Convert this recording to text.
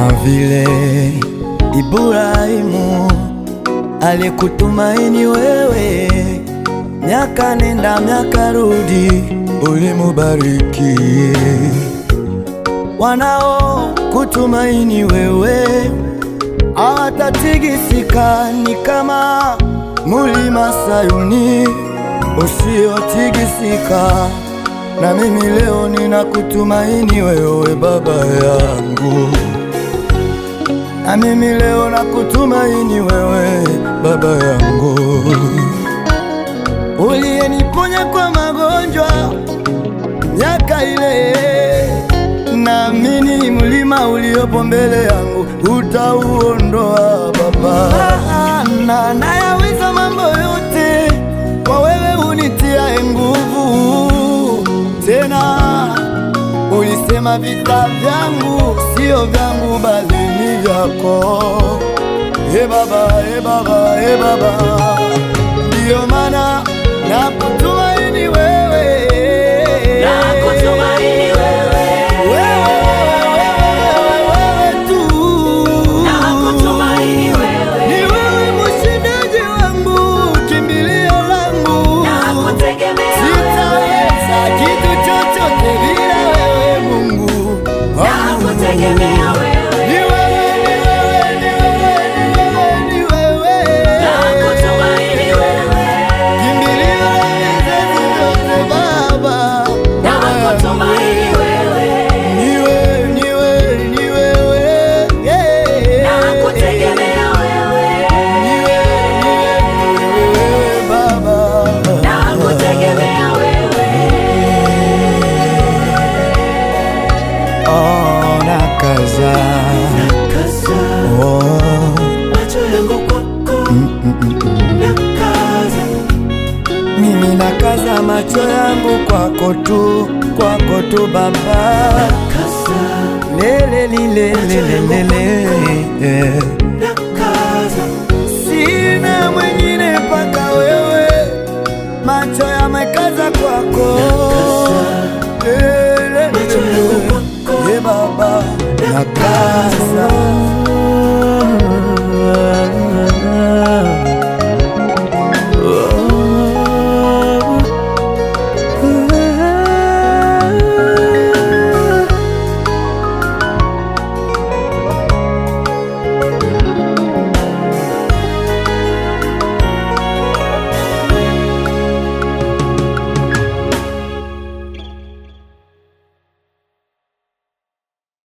kama vile Ibrahimu alikutumaini wewe, miaka nenda miaka rudi, ulimubariki. Wanao kutumaini wewe hawatatikisika, ni kama mulima Sayuni usiotikisika. Na mimi leo ninakutumaini wewe Baba yangu, na mimi leo nakutumaini wewe Baba yangu, uliyeniponya kwa magonjwa miaka ile. Naamini mlima uliopo mbele yangu utauondoa Baba, na nayaweza mambo yote kwa wewe unitia nguvu. Tena ulisema vita vyangu sio vyangu bali ni vyako. E Baba, e Baba, e Baba, ndiyo maana nakutumaini wewe, nakutumaini wewe, wewe tu, nakutumaini wewe, ni wewe mshindaji wangu, kimbilio langu, nakutegemea sitaweza kitu chochote bila wewe Mungu, nakutegemea wewe. Mimi nakaza macho yangu kwako tu, kwako tu Baba, lele lile lele, sina mwingine paka wewe, macho yamekaza kwako, lele lele, Baba nakaza